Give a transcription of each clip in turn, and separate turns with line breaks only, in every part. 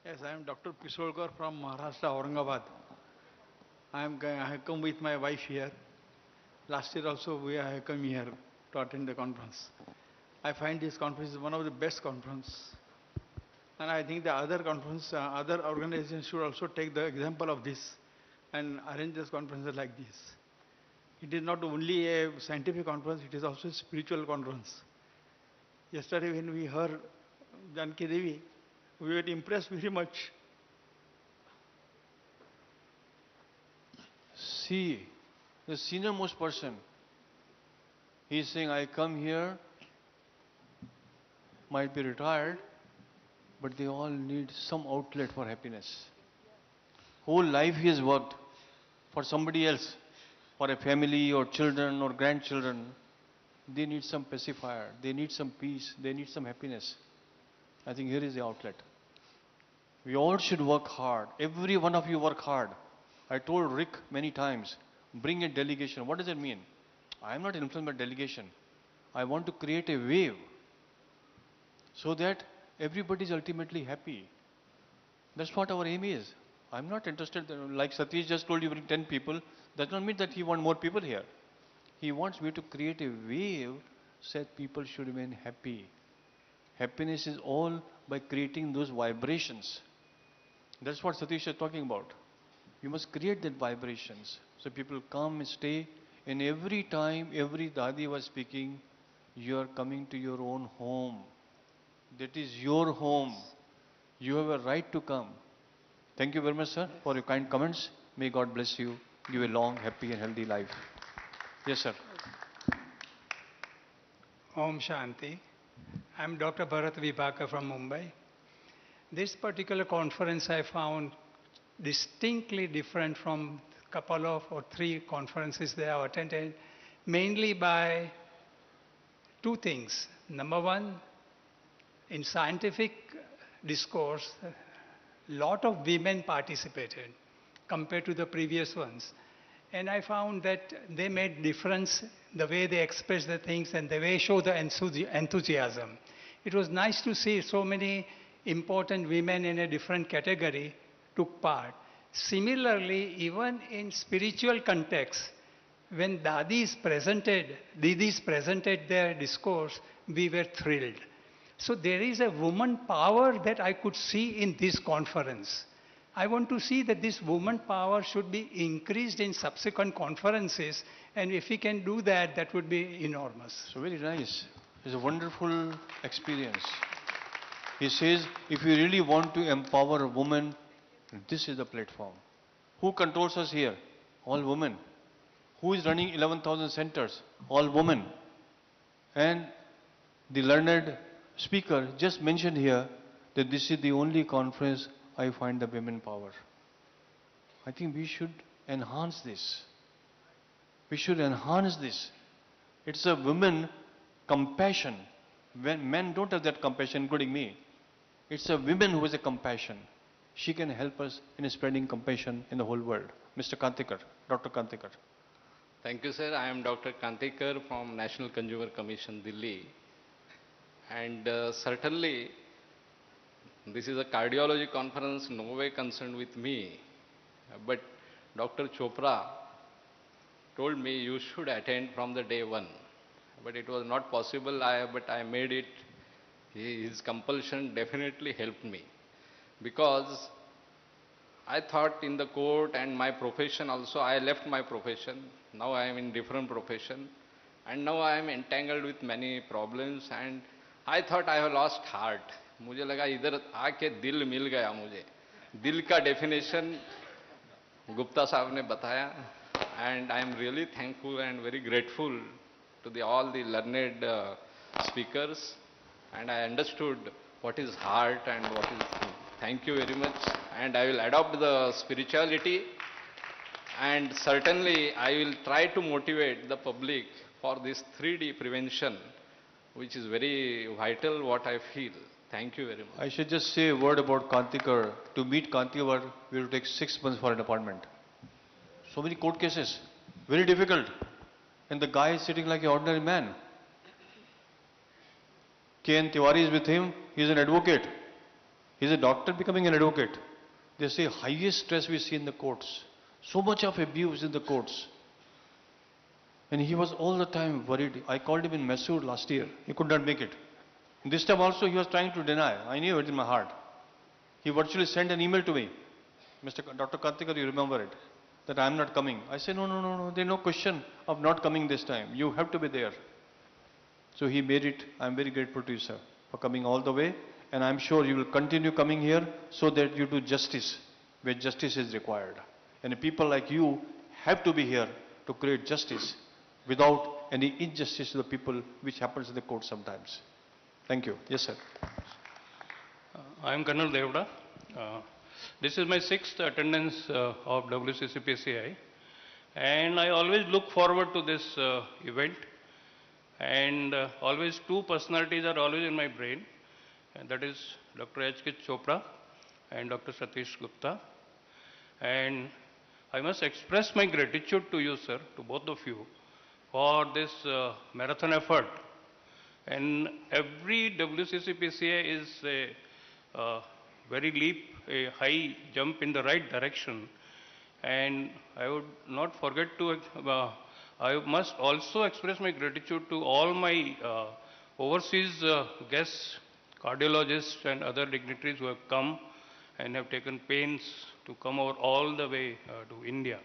Yes, I am Dr. Pisolkar from Maharashtra, Aurangabad. I have come with my wife here. Last year also I have come here to attend the conference. I find this conference is one of the best conference. And I think the other conference, other organizations should also take the example of this and arrange this conferences like this. It is not only a scientific conference, it is also a spiritual conference. Yesterday when we heard Janki Devi, we were impressed very much.
See, the senior most person, he is saying, I come here, might be retired, but they all need some outlet for happiness. Whole life he has worked for somebody else, for a family or children or grandchildren. They need some pacifier, they need some peace, they need some happiness. I think here is the outlet. We all should work hard. Every one of you work hard. I told Rick many times, bring a delegation. What does it mean? I am not influenced by delegation. I want to create a wave so that everybody is ultimately happy. That's what our aim is. I'm not interested, like Satish just told you, bring 10 people. That does not mean that he wants more people here. He wants me to create a wave so that people should remain happy. Happiness is all by creating those vibrations. That's what Satish is talking about. You must create that vibrations. So people come and stay. And every time, every Dadi was speaking, you are coming to your own home. That is your home. You have a right to come. Thank you very much, sir, for your kind comments. May God bless you. Give a long, happy and healthy life. Yes, sir.
Om Shanti. I'm Dr. Bharat Vibhakar from Mumbai. This particular conference I found distinctly different from a couple of or three conferences that I've attended, mainly by two things. Number one, in scientific discourse, a lot of women participated compared to the previous ones. And I found that they made difference the way they express the things and the way show the enthusiasm. It was nice to see so many important women in a different category took part. Similarly, even in spiritual context, when Didis presented their discourse, we were thrilled. So there is a woman power that I could see in this conference. I want to see that this woman power should be increased in subsequent conferences, and if we can do that, that would be enormous.
So very nice. It's a wonderful experience. He says, if you really want to empower women, this is the platform. Who controls us here? All women. Who is running 11,000 centers? All women. And the learned speaker just mentioned here that this is the only conference I find the women power. I think we should enhance this. We should enhance this. It's a women compassion. When men don't have that compassion, including me, it's a woman who has a compassion. She can help us in spreading compassion in the whole world. Mr. Kantikar, Dr. Kantikar.
Thank you, sir. I am Dr. Kantikar from National Consumer Commission, Delhi. And certainly, this is a cardiology conference, no way concerned with me. But Dr. Chopra told me you should attend from the day one. But it was not possible, but I made it. His compulsion definitely helped me. Because I thought in the court and my profession also, I left my profession. Now I am in different profession. And now I am entangled with many problems. And I thought I have lost heart. मुझे लगा इधर आके दिल मिल गया मुझे. दिल का definition Gupta साहब ने बताया. And I am really thankful and very grateful to all the learned speakers. And I understood what is heart and what is. Thank you very much. And I will adopt the spirituality. And certainly I will try to motivate the public for this 3D prevention, which is very vital what I feel. Thank you very much.
I should just say a word about Kantikar. To meet Kantikar, we will take 6 months for an appointment. So many court cases. Very difficult. And the guy is sitting like an ordinary man. K.N. Tiwari is with him. He is an advocate. He's a doctor becoming an advocate. They say highest stress we see in the courts. So much of abuse in the courts. And he was all the time worried. I called him in Mysore last year. He could not make it. This time also he was trying to deny. I knew it in my heart. He virtually sent an email to me. Dr. Karthikar, you remember it, that I am not coming. I said, no, there's no question of not coming this time. You have to be there. So he made it. I am very grateful to you, sir, for coming all the way. And I am sure you will continue coming here so that you do justice where justice is required. And people like you have to be here to create justice without any injustice to the people, which happens in the court sometimes. Thank you. Yes, sir.
I am Colonel Devda. This is my sixth attendance of WCCPCI, and I always look forward to this event. And always two personalities are always in my brain, and that is Dr. H.K. Chopra and Dr. Satish Gupta. And I must express my gratitude to you, sir, to both of you, for this marathon effort. And every WCCPCA is a a high jump in the right direction. And I would not forget to, I must also express my gratitude to all my overseas guests, cardiologists and other dignitaries who have come and have taken pains to come over all the way to India.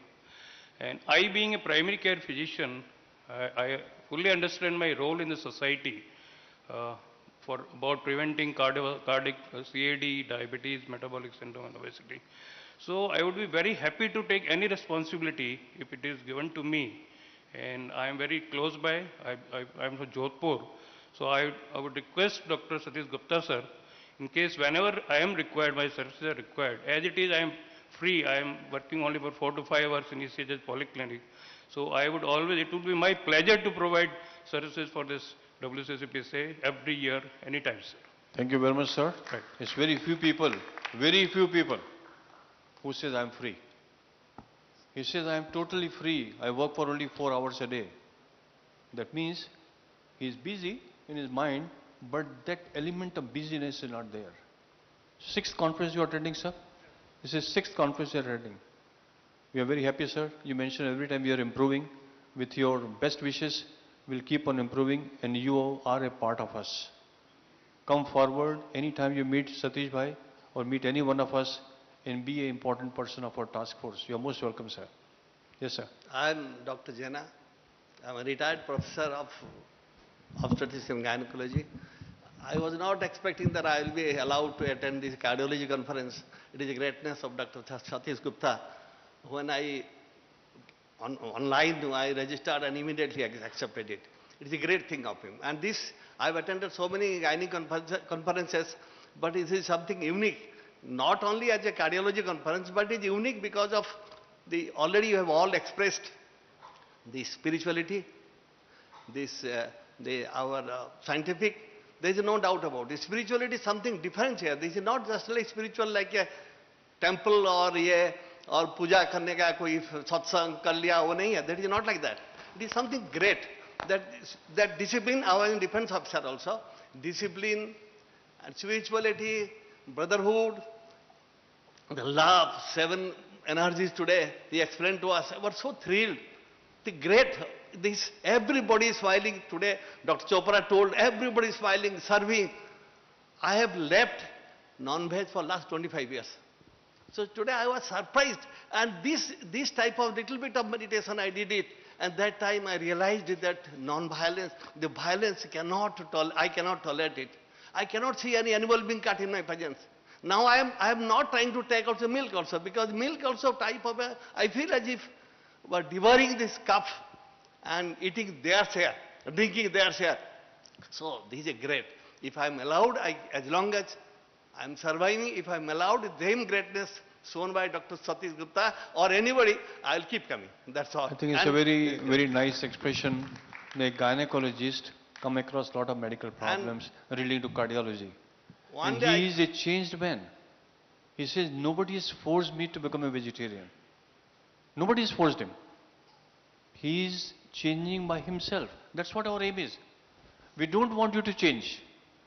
And I, being a primary care physician, I fully understand my role in the society for about preventing cardiac CAD, diabetes, metabolic syndrome and obesity. So I would be very happy to take any responsibility if it is given to me. And I am very close by. I am from Jodhpur. So I would request Dr. Satish Gupta, sir, in case whenever I am required, my services are required. As it is, I am free. I am working only for 4 to 5 hours in ECHS Polyclinic. So I would always, it would be my pleasure to provide services for this WCCPCA every year, anytime, sir.
Thank you very much, sir.
Right.
It's very few people who says I am free. He says I am totally free. I work for only 4 hours a day. That means he is busy in his mind, but that element of busyness is not there. 6th conference you are attending, sir? This is 6th conference you are attending. We are very happy, sir. You mentioned every time we are improving. With your best wishes, we'll keep on improving, and you are a part of us. Come forward anytime you meet Satish Bhai or meet any one of us and be an important person of our task force. You are most welcome, sir. Yes, sir.
I am Dr. Jena. I am a retired professor of obstetrics and gynecology. I was not expecting that I will be allowed to attend this cardiology conference. It is a greatness of Dr. Satish Gupta. When online I registered and immediately accepted it. It is a great thing of him. And this, I have attended so many gynae conferences, but it is something unique. Not only as a cardiology conference, but it is unique because of already you have all expressed the spirituality, our scientific. There is no doubt about it. Spirituality is something different here. This is not just like spiritual like a temple or puja karne ka koi satsang kar liya, wo nahi hai. That is not like that. It is something great. That discipline, I was in defense officer also. Discipline and spirituality, brotherhood, the love, 7 energies today, he explained to us. I was so thrilled. The great, everybody is smiling today. Dr. Chopra told everybody is smiling, serving. I have left non-veg for last 25 years. So today I was surprised. And this type of little bit of meditation, I did it. And that time I realized that non-violence, the violence I cannot tolerate it. I cannot see any animal being cut in my presence. Now I am not trying to take out the milk also, because milk also type of I feel as if we're devouring this cup and eating their share, drinking their share. So this is a great. If I'm allowed, as long as I'm surviving, if I'm allowed the same greatness shown by Dr. Satish Gupta or anybody, I'll keep coming. That's all.
I think it's a very nice expression. The gynecologist come across a lot of medical problems relating to cardiology. And he is a changed man. He says, nobody has forced me to become a vegetarian. Nobody has forced him. He is changing by himself. That's what our aim is. We don't want you to change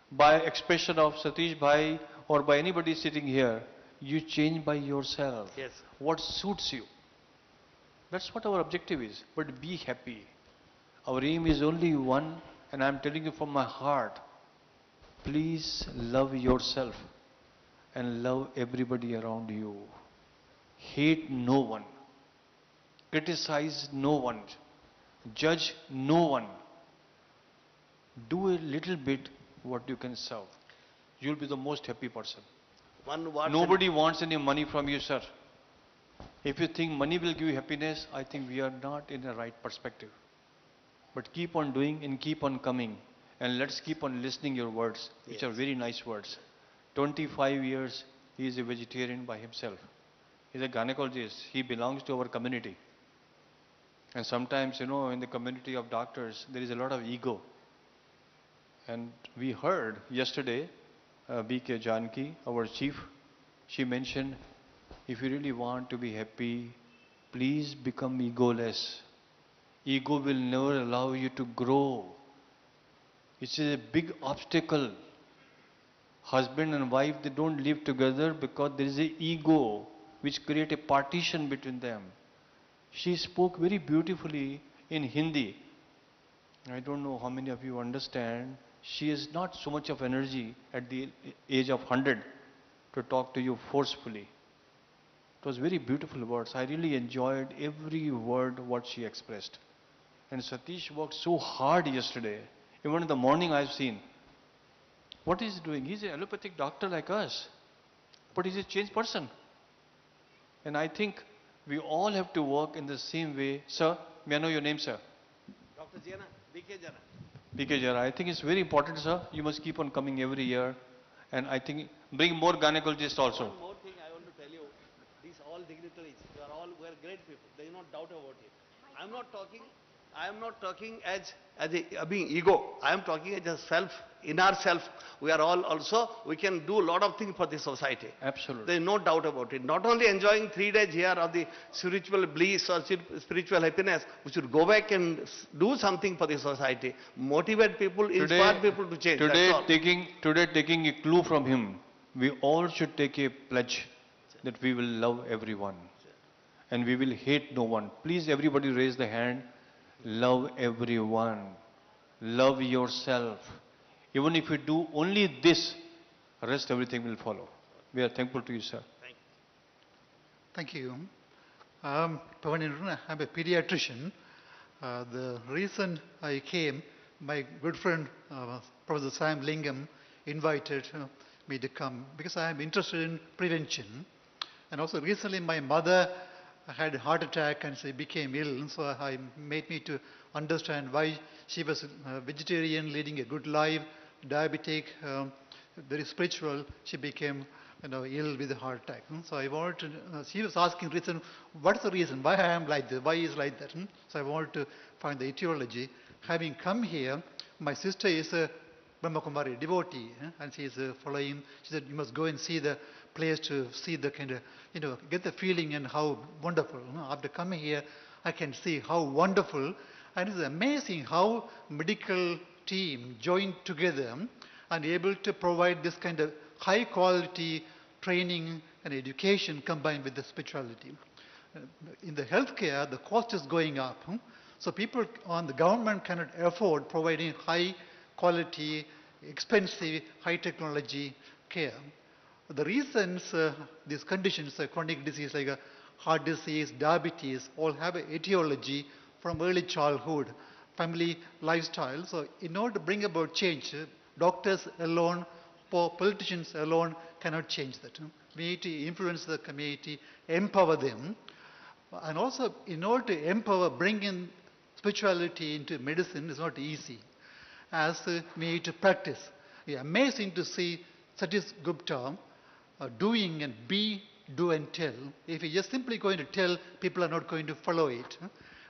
by expression of Satish Bhai or by anybody sitting here, you change by yourself.
Yes.
What suits you. That's what our objective is. But be happy. Our aim is only one, and I'm telling you from my heart, please love yourself and love everybody around you. Hate no one. Criticize no one. Judge no one. Do a little bit what you can serve. You'll be the most happy person.
One word.
Nobody wants any money from you, sir. If you think money will give you happiness, I think we are not in the right perspective. But keep on doing and keep on coming. And let's keep on listening your words, which are very nice words. 25 years, he is a vegetarian by himself. He's a gynecologist. He belongs to our community. And sometimes, in the community of doctors, there is a lot of ego. And we heard yesterday, B.K. Janki, our chief, she mentioned, if you really want to be happy, please become egoless. Ego will never allow you to grow. It's a big obstacle. Husband and wife, they don't live together because there is an ego which creates a partition between them. She spoke very beautifully in Hindi. I don't know how many of you understand. She has not so much of energy at the age of 100 to talk to you forcefully. It was very beautiful words. I really enjoyed every word what she expressed. And Satish worked so hard yesterday. Even in the morning I've seen. What is he doing? He's an allopathic doctor like us. But he's a changed person. And I think we all have to work in the same way. Sir, may I know your name, sir?
Dr. Jana, BK Jana.
BK Jara, I think it's very important, sir. You must keep on coming every year. And I think bring more gynecologists also.
One more thing I want to tell you. These all dignitaries, we are great people. There is no doubt about it. I am not talking as being ego. I am talking as a self, in ourself. We are all also, we can do a lot of things for the society.
Absolutely.
There is no doubt about it. Not only enjoying 3 days here of the spiritual bliss or spiritual happiness, we should go back and do something for the society. Motivate people, inspire people to change.
Today,
That's all.
taking a clue from him, we all should take a pledge that we will love everyone. And we will hate no one. Please, everybody raise the hand. Love everyone. Love yourself. Even if you do only this, rest everything will follow. We are thankful to you, sir.
Thank you. I'm a pediatrician. The reason I came, my good friend, Professor Sam Lingam, invited me to come because I am interested in prevention. And also recently my mother had a heart attack and she became ill, so I made me to understand why she was a vegetarian, leading a good life, diabetic, very spiritual. She became ill with a heart attack. So I wanted to, she was asking reason, what's the reason, why I am like this, why is like that? So I wanted to find the etiology. Having come here, my sister is a Brahma Kumari devotee, and she is following. She said, you must go and see the place to see the kind of, get the feeling and how wonderful. After coming here, I can see how wonderful, and it's amazing how medical team joined together and able to provide this kind of high quality training and education combined with the spirituality. In the healthcare, the cost is going up. So people on the government cannot afford providing high quality, expensive, high technology care. The reasons these conditions, chronic disease like heart disease, diabetes, all have an etiology from early childhood, family lifestyle. So in order to bring about change, doctors alone, politicians alone cannot change that. We need to influence the community, empower them. And also, in order to empower, bring in spirituality into medicine is not easy, as we need to practice. It's amazing to see Satish Gupta doing and be, do and tell. If you're just simply going to tell, people are not going to follow it.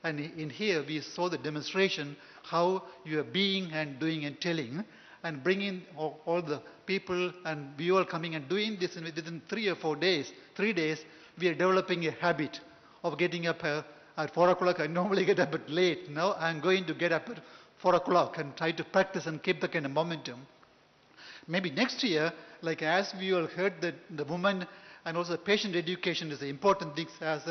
And in here, we saw the demonstration how you are being and doing and telling, and bringing all the people, and we all coming and doing this within 3 or 4 days. 3 days, we are developing a habit of getting up at 4 o'clock. I normally get up at late. Now I'm going to get up at 4 o'clock and try to practice and keep the kind of momentum. maybe next year, like as we all heard that the woman and also patient education is the important things as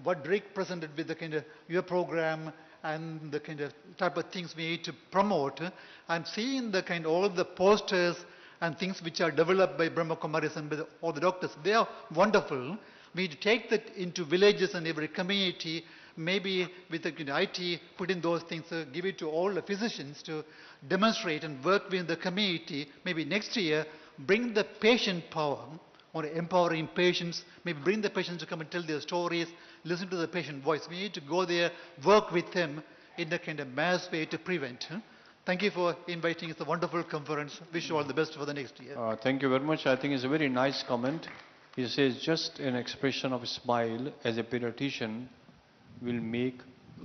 what Rick presented with the kind of your program and the kind of type of things we need to promote. I'm seeing the kind all the posters and things which are developed by Brahma Kumaris and by all the doctors. They are wonderful. We need to take that into villages and every community, maybe with the IT, put in those things, give it to all the physicians to demonstrate and work within the community. Maybe next year, bring the patient power or empowering patients, maybe bring the patients to come and tell their stories, listen to the patient voice. We need to go there, work with them in the kind of mass way to prevent. Thank you for inviting. It's a wonderful conference. Wish you all the best for the next year.
Thank you very much. I think it's a very nice comment. He says just an expression of a smile as a pediatrician will make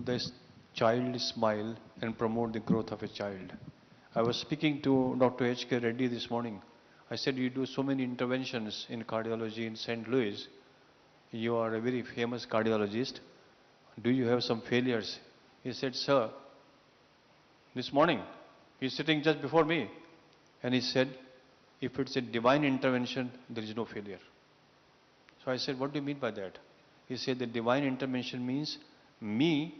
this child smile and promote the growth of a child. I was speaking to Dr. H.K. Reddy this morning. I said, you do so many interventions in cardiology in St. Louis. You are a very famous cardiologist. Do you have some failures? He said, sir, this morning, he's sitting just before me. And he said, if it's a divine intervention, there is no failure. So I said, what do you mean by that? He said, the divine intervention means me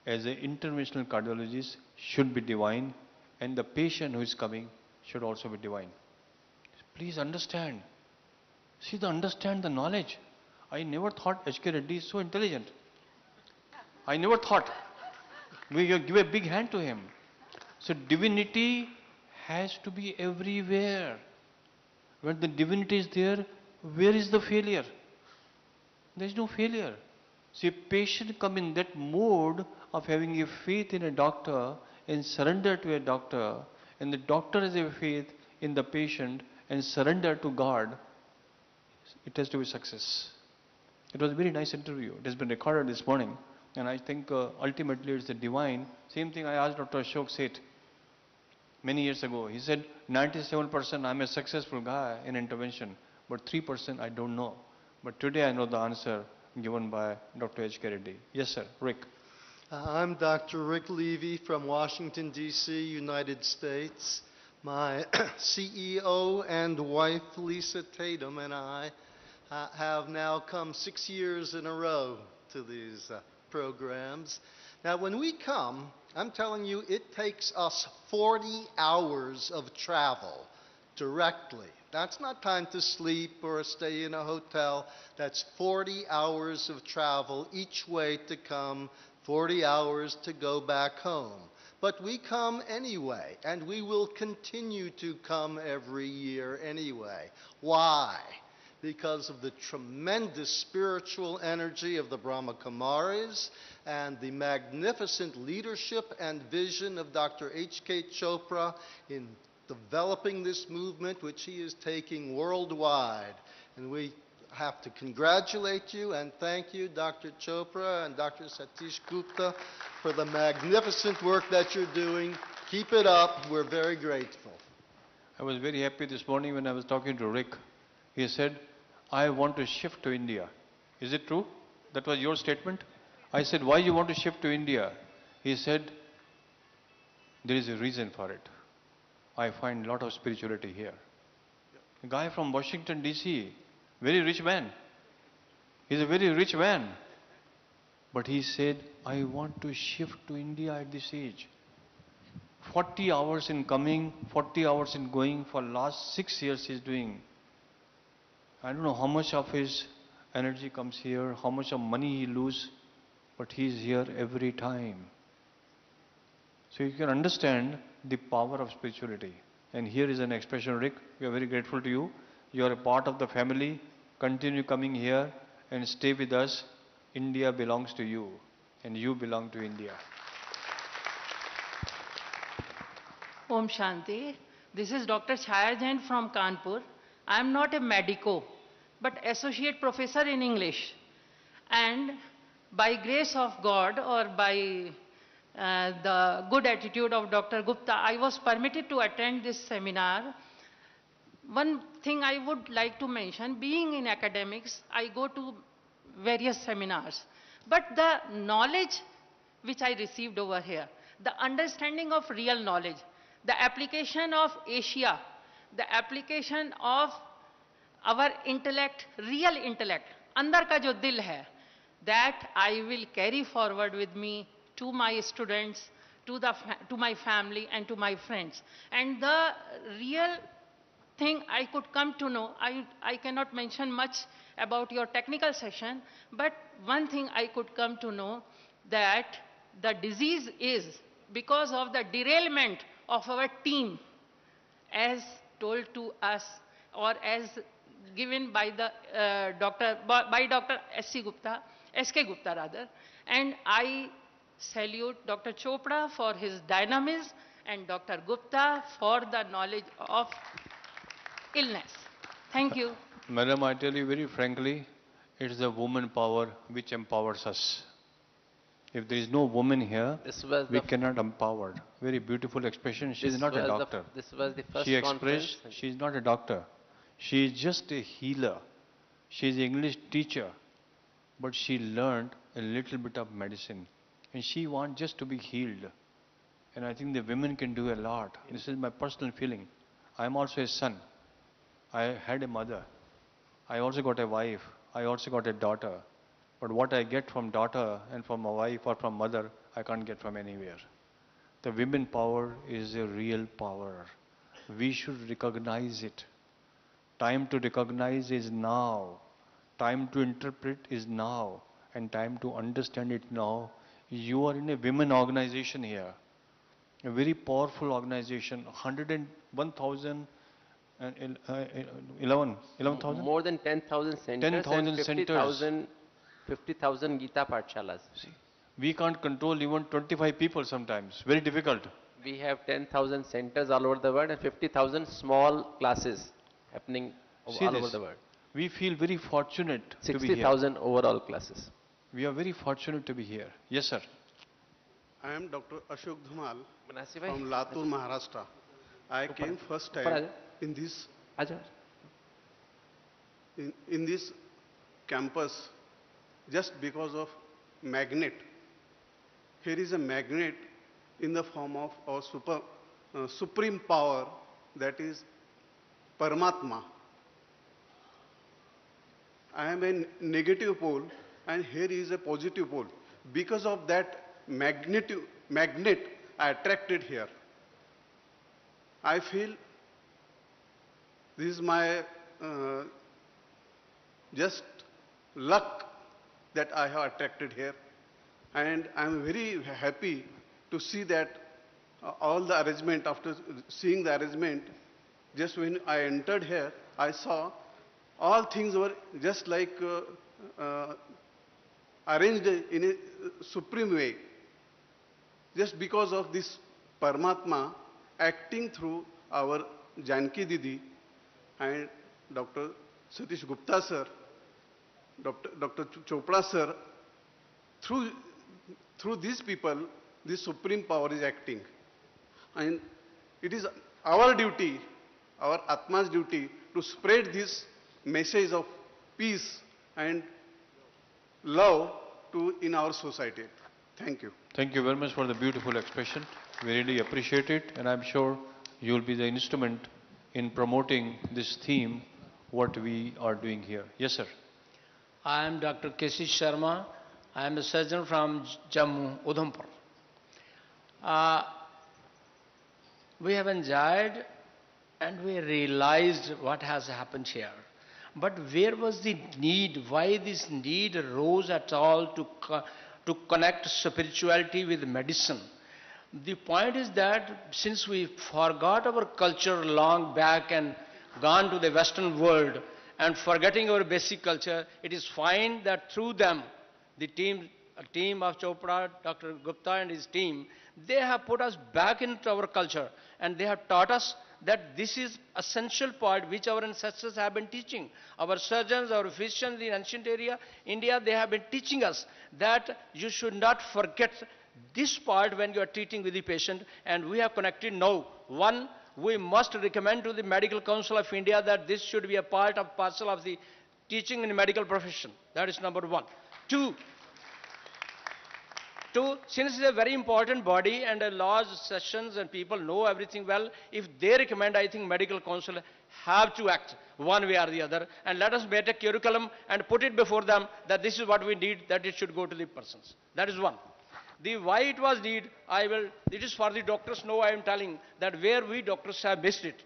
as an interventional cardiologist should be divine and the patient who is coming should also be divine. Please understand. See, understand the knowledge. I never thought H.K. Reddy is so intelligent. I never thought. We give a big hand to him. So divinity has to be everywhere. When the divinity is there, where is the failure? There is no failure. See, a patient come in that mode of having a faith in a doctor and surrender to a doctor, and the doctor has a faith in the patient and surrender to God, it has to be success. It was a very nice interview. It has been recorded this morning, and I think ultimately it's the divine. Same thing I asked Dr. Ashok Seth many years ago. He said, 97% I'm a successful guy in intervention, but 3% I don't know. But today I know the answer given by Dr. H.K. Reddy. Yes, sir. Rick.
I'm Dr. Rick Levy from Washington, D.C., United States. My CEO and wife, Lisa Tatum, and I have now come 6 years in a row to these programs. Now, when we come, I'm telling you, it takes us 40 hours of travel directly. That's not time to sleep or stay in a hotel. That's 40 hours of travel each way to come, 40 hours to go back home. But we come anyway, and we will continue to come every year anyway. Why? Because of the tremendous spiritual energy of the Brahma Kumaris and the magnificent leadership and vision of Dr. H.K. Chopra in developing this movement, which he is taking worldwide. And we have to congratulate you and thank you, Dr. Chopra and Dr. Satish Gupta, for the magnificent work that you're doing. Keep it up. We're very grateful.
I was very happy this morning when I was talking to Rick. He said, I want to shift to India. Is it true? That was your statement? I said, why you want to shift to India? He said, there is a reason for it. I find a lot of spirituality here. A guy from Washington, D.C., very rich man. He's a very rich man. But he said, I want to shift to India at this age. 40 hours in coming, 40 hours in going for last 6 years he's doing. I don't know how much of his energy comes here, how much of money he loses, but he's here every time. So you can understand the power of spirituality. And here is an expression, Rick, we are very grateful to you. You are a part of the family. Continue coming here and stay with us. India belongs to you, and you belong to India.
Om Shanti. This is Dr. Chaya Jain from Kanpur. I am not a medico, but associate professor in English. And by grace of God or by the good attitude of Dr. Gupta, I was permitted to attend this seminar. One thing I would like to mention, being in academics, I go to various seminars. But the knowledge which I received over here, the understanding of real knowledge, the application of Asia, the application of our intellect, real intellect, अंदर का जो दिल है, that I will carry forward with me to my students, to my family and to my friends. And the real thing I could come to know, I cannot mention much about your technical session, but one thing I could come to know that the disease is because of the derailment of our team, as told to us or as given by the by Dr. S.K. Gupta rather, and I salute Dr. Chopra for his dynamism and Dr. Gupta for the knowledge of illness. Thank you.
Madam, I tell you very frankly, it is the woman power which empowers us. If there is no woman here, we cannot empower. Very beautiful expression. She is not a doctor.
This was the first
She expressed she is not a doctor. She is just a healer. She is an English teacher. But she learned a little bit of medicine. And she wants just to be healed. And I think the women can do a lot. This is my personal feeling. I am also a son. I had a mother. I also got a wife. I also got a daughter. But what I get from daughter and from my wife or from mother, I can't get from anywhere. The women power is a real power. We should recognize it. Time to recognize is now. Time to interpret is now. And time to understand it now. You are in a women organization here. A very powerful organization. 1,000 11,000?
More than 10,000 centers
10,000
and 50,000 Gita Pathshalas.
See, we can't control even 25 people sometimes. Very difficult.
We have 10,000 centers all over the world and 50,000 small classes happening all over the world.
We feel very fortunate to be here.
60,000 overall classes.
We are very fortunate to be here. Yes, sir.
I am Dr. Ashok Dhumal from Latur, Maharashtra. I came first time in this campus just because of magnet. Here is a magnet in the form of our supreme power, that is Paramatma. I am a negative pole and here is a positive pole. Because of that magnet I attracted here. I feel this is my just luck that I have attracted here, and I am very happy to see that all the arrangement, after seeing the arrangement, just when I entered here, I saw all things were just like arranged in a supreme way. Just because of this Paramatma acting through our Janki Didi and Dr. Satish Gupta sir, Dr. Chopra sir, through these people, this supreme power is acting. And it is our duty, our Atma's duty, to spread this message of peace and love in our society. Thank you.
Thank you very much for the beautiful expression. We really appreciate it, and I'm sure you will be the instrument in promoting this theme, what we are doing here. Yes, sir.
I am Dr. K.C. Sharma. I am a surgeon from Jammu, Udhampur. We have enjoyed and we realized what has happened here. But where was the need? Why this need arose at all to connect spirituality with medicine? The point is that since we forgot our culture long back and gone to the Western world and forgetting our basic culture, it is fine that through them, the team of Chopra, Dr. Gupta and his team, they have put us back into our culture and they have taught us that this is essential part which our ancestors have been teaching. Our surgeons, our physicians in ancient India, they have been teaching us that you should not forget this part when you are treating with the patient, and we have connected now. One, we must recommend to the Medical Council of India that this should be a parcel of the teaching in the medical profession. That is number one. Two, since it's a very important body and a large sessions and people know everything well, if they recommend, I think medical council have to act one way or the other, and let us make a curriculum and put it before them that this is what we need, that it should go to the persons. That is one. The why it was need, it is for the doctors know, I am telling that where we doctors have missed it.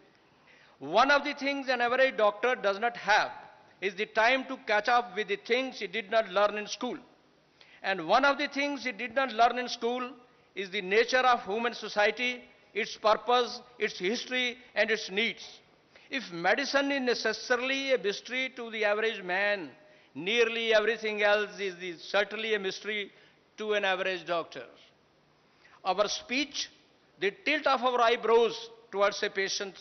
One of the things an average doctor does not have is the time to catch up with the things he did not learn in school. And one of the things he did not learn in school is the nature of human society, its purpose, its history, and its needs. If medicine is necessarily a mystery to the average man, nearly everything else is certainly a mystery to an average doctor. Our speech, the tilt of our eyebrows towards a patient,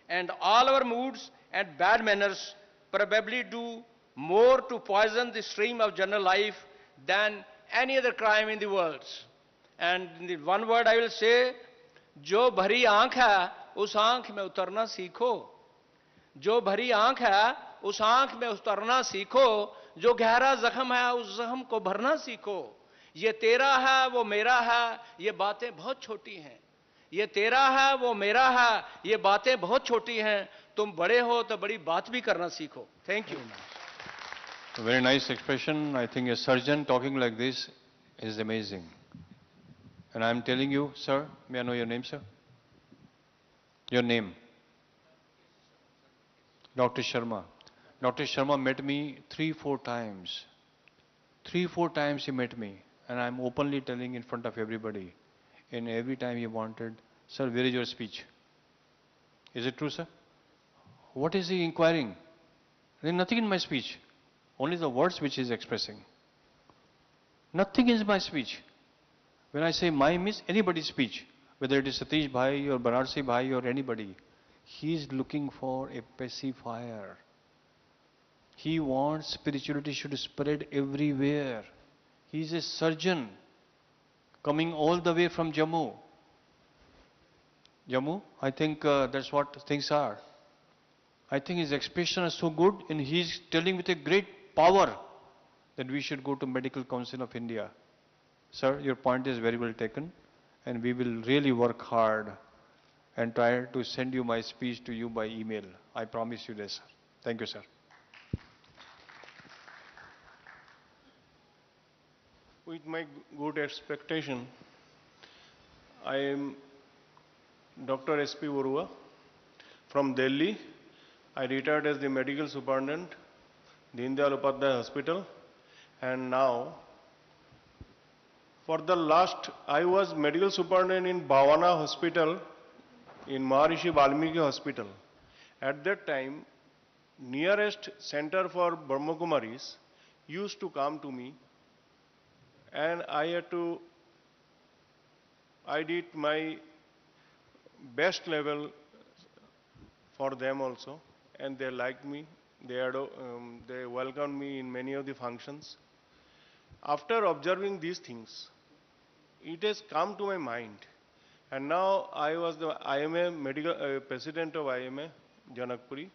and all our moods and bad manners probably do more to poison the stream of general life than any other crime in the world. And in the one word I will say, जो भरी आंख है उस आंख में उतरना सीखो. जो भरी आंख है उस आंख में उतरना सीखो. जो गहरा जख्म है उस जख्म को भरना सीखो. ये तेरा है वो मेरा है, ये बातें बहुत छोटी हैं. ये तेरा है वो मेरा है, ये बातें बहुत छोटी हैं. तुम बड़े हो तो बड़ी बात भी करना सीखो. Thank you.
A very nice expression. I think a surgeon talking like this is amazing. And I am telling you, sir, may I know your name, sir? Your name? Dr. Sharma. Dr. Sharma met me 3-4 times. 3-4 times he met me. And I am openly telling in front of everybody. And every time he wanted, sir, where is your speech? Is it true, sir? What is he inquiring? There is nothing in my speech. Only the words which he is expressing. Nothing is my speech. When I say my means anybody's speech, whether it is Satish Bhai or Banarsi Bhai or anybody, he is looking for a pacifier. He wants spirituality should spread everywhere. He is a surgeon coming all the way from Jammu. Jammu, I think that's what things are. I think his expression is so good and he is telling with a great power that we should go to Medical Council of India. Sir, your point is very well taken and we will really work hard and try to send you my speech to you by email. I promise you this, sir. Thank you, sir.
With my good expectation, I am Dr. S.P. Barua from Delhi. I retired as the medical superintendent, Deen Dayal Upadhyay Hospital, and now, for the last, I was medical superintendent in Bhavana Hospital, in Maharishi Valmiki Hospital. At that time, nearest center for Brahmakumaris used to come to me, and I did my best level for them also, and they liked me. They welcomed me in many of the functions. After observing these things, it has come to my mind, and now I was the IMA medical president of IMA Janakpuri.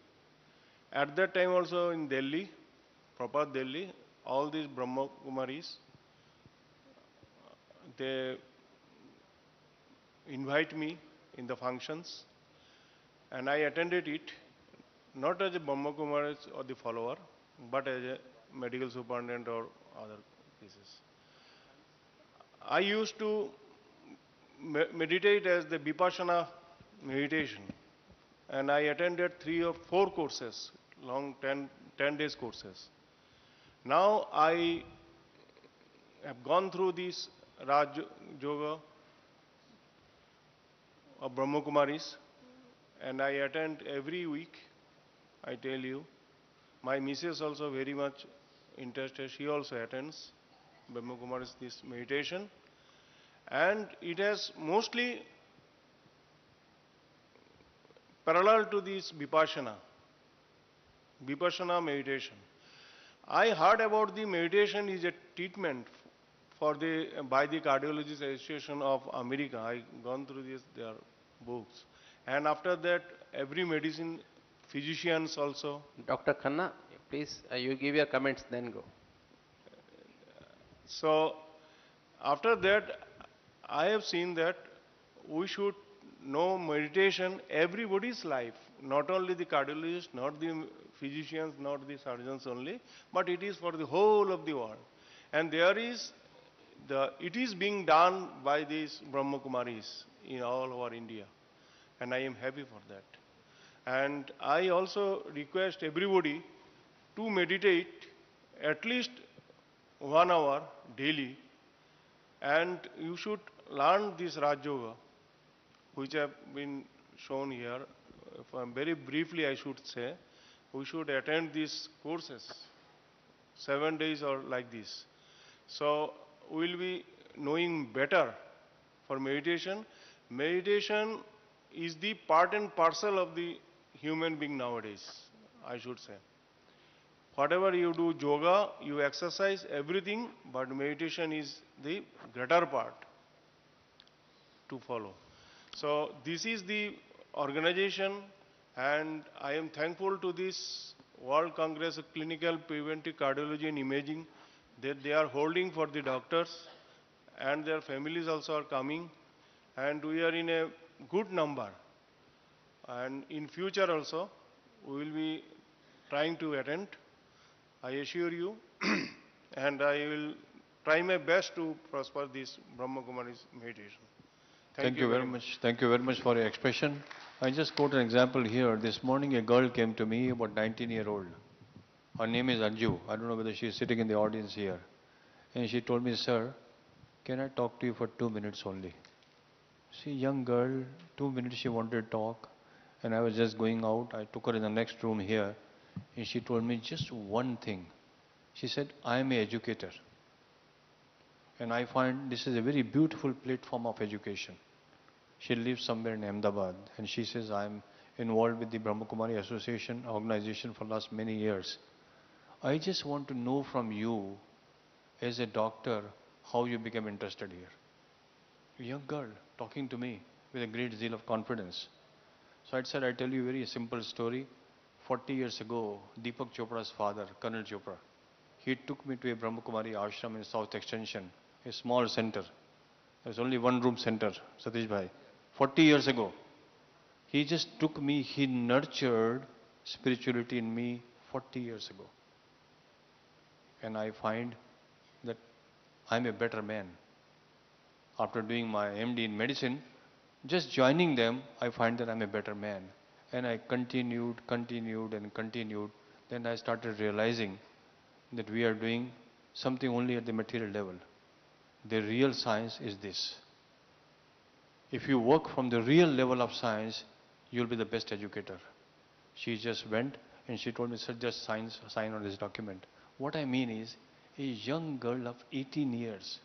At that time also in Delhi, proper Delhi, all these Brahma Kumaris, they invite me in the functions, and I attended it, not as a Brahma Kumaris or the follower, but as a medical superintendent or other pieces. I used to meditate as the Vipassana meditation, and I attended 3 or 4 courses, long 10 days courses. Now I have gone through this Raj Yoga of Brahma Kumaris, and I attend every week. I tell you, my missus also very much interested. She also attends Brahma Kumaris this meditation, and it has mostly parallel to this Vipassana meditation. I heard about the meditation is a treatment by the Cardiologist Association of America. I gone through their books, and after that, every medicine, physicians also.
Dr. Khanna, please, you give your comments, then go.
So, after that, I have seen that we should know meditation everybody's life, not only the cardiologists, not the physicians, not the surgeons only, but it is for the whole of the world. And there is it is being done by these Brahma Kumaris in all over India, and I am happy for that. And I also request everybody to meditate at least 1 hour daily, and you should learn this Raj Yoga, which have been shown here. Very briefly, I should say, we should attend these courses, 7 days or like this. So we will be knowing better for meditation. Meditation is the part and parcel of the human being nowadays, I should say. Whatever you do, yoga, you exercise, everything, but meditation is the greater part to follow. So this is the organization, and I am thankful to this World Congress of Clinical Preventive Cardiology and Imaging that they are holding for the doctors, and their families also are coming, and we are in a good number. And in future also, we will be trying to attend, I assure you, and I will try my best to prosper this Brahma Kumari's meditation.
Thank you very much. Thank you very much for your expression. I just quote an example here. This morning a girl came to me, about 19-year-old. Her name is Anju. I don't know whether she is sitting in the audience here. And she told me, sir, can I talk to you for 2 minutes only? See, young girl, 2 minutes she wanted to talk. And I was just going out. I took her in the next room here. And she told me just one thing. She said, I am an educator. And I find this is a very beautiful platform of education. She lives somewhere in Ahmedabad, and she says, I'm involved with the Brahma Kumari Association organization for last many years. I just want to know from you, as a doctor, how you became interested here. A young girl talking to me with a great zeal of confidence. So I said, I'll tell you a very simple story. 40 years ago, Deepak Chopra's father, Colonel Chopra, he took me to a Brahma Kumari ashram in South Extension, a small center. There was only one room center, Satish Bhai. 40 years ago. He just took me, he nurtured spirituality in me 40 years ago. And I find that I'm a better man. After doing my MD in medicine, just joining them, I find that I'm a better man. And I continued. Then I started realizing that we are doing something only at the material level. The real science is this. If you work from the real level of science, you'll be the best educator. She just went and she told me, sir, just sign on this document. What I mean is, a young girl of 18 years,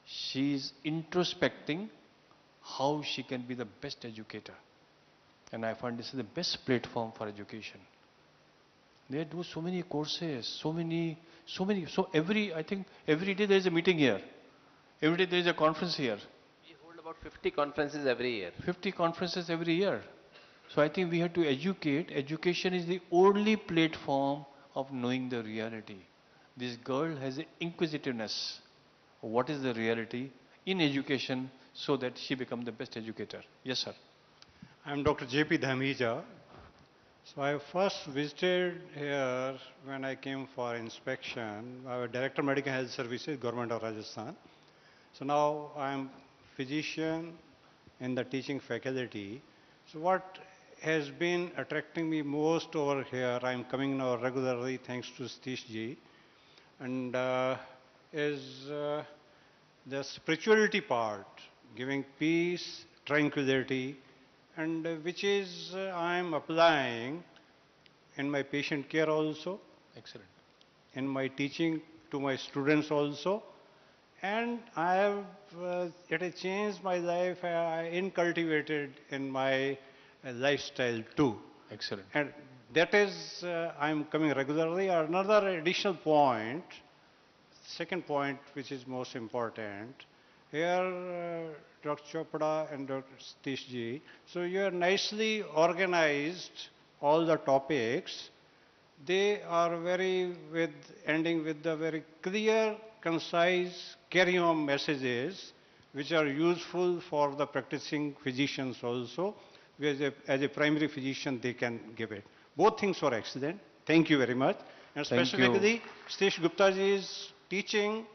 she's introspecting how she can be the best educator. And I find this is the best platform for education. They do so many courses, I think every day there is a meeting here. Every day there is a conference here.
We hold about 50 conferences every year.
50 conferences every year. So I think we have to educate. Education is the only platform of knowing the reality. This girl has an inquisitiveness. What is the reality in education so that she becomes the best educator? Yes, sir.
I am Dr. J.P. Dhamija. So I first visited here when I came for inspection. I was Director of Medical Health Services, Government of Rajasthan. So now I am physician in the teaching faculty. So what has been attracting me most over here, I am coming now regularly thanks to Satish ji, and is the spirituality part, giving peace, tranquility, and which is I am applying in my patient care also.
Excellent.
In my teaching to my students also. And I have, it has changed my life, incultivated in my lifestyle too.
Excellent.
And that is, I am coming regularly. Another additional point, second point which is most important, here Dr. Chopra and Dr. Satish ji, so you are nicely organized all the topics, they are ending with the very clear, concise, carry-on messages which are useful for the practicing physicians also. As a primary physician, they can give it. Both things were excellent. Thank you very much. And
Thank you.
specifically, Satish Gupta ji's teaching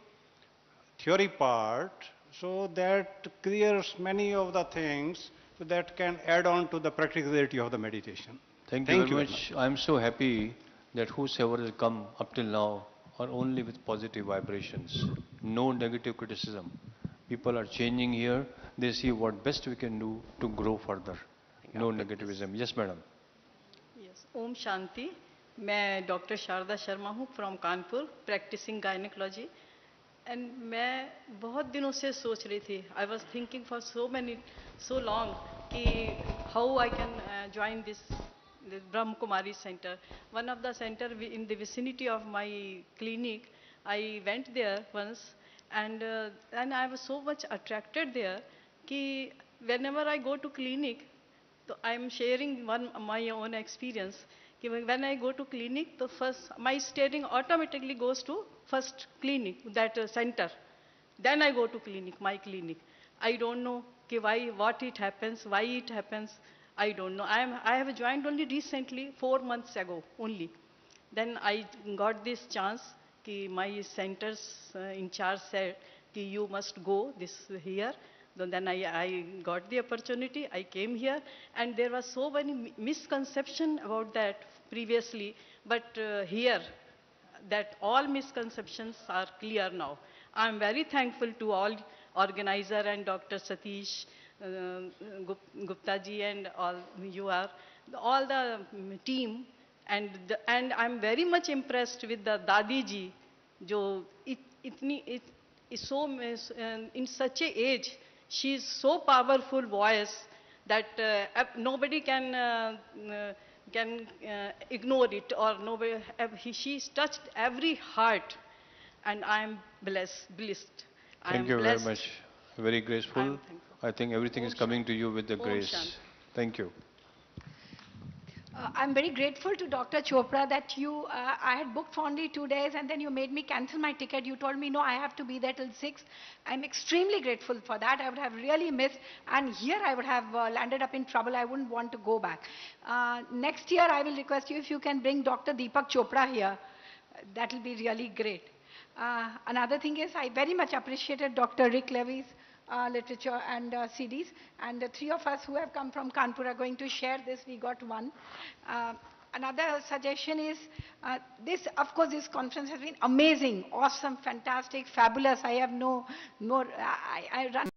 theory part, so that clears many of the things that can add on to the practicality of the meditation.
Thank you very much. I'm so happy that whosoever has come up till now are only with positive vibrations. No negative criticism. People are changing here. They see what best we can do to grow further. No negativism. Yes, madam.
Yes. Om Shanti. मैं doctor Sharda Sharma हूँ from Kanpur practising gynaecology and मैं बहुत दिनों से सोच रही थी I was thinking for so long कि how I can join this Brahma Kumari centre one of the centre in the vicinity of my clinic I went there once and I was so much attracted there कि whenever I go to clinic तो I am sharing my own experience when I go to clinic, the first my staring automatically goes to first clinic, that center. Then I go to clinic, my clinic. I don't know why, what it happens, why it happens. I don't know. I have joined only recently, 4 months ago only. Then I got this chance. My center's in charge said, you must go this here. Then I got the opportunity, I came here, and there was so many misconception about that previously, but here, that all misconceptions are clear now. I am very thankful to all organizer and Dr. Satish Gupta ji and all the team, and I am very much impressed with the Dadi ji, jo is so in such a age. She is so powerful voice that nobody can ignore it, or nobody. She's touched every heart, and I am blessed.
Thank you very much. Very graceful. I think everything is coming to you with the grace. Thank you.
I'm very grateful to Dr. Chopra that I had booked for only 2 days and then you made me cancel my ticket. You told me, no, I have to be there till 6. I'm extremely grateful for that. I would have really missed, and here I would have landed up in trouble. I wouldn't want to go back. Next year, I will request you if you can bring Dr. Deepak Chopra here. That will be really great. Another thing is, I very much appreciated Dr. Rick Levy's literature and CDs, and the 3 of us who have come from Kanpur are going to share this. We got one. Another suggestion is, of course, this conference has been amazing, awesome, fantastic, fabulous. I have no more, I run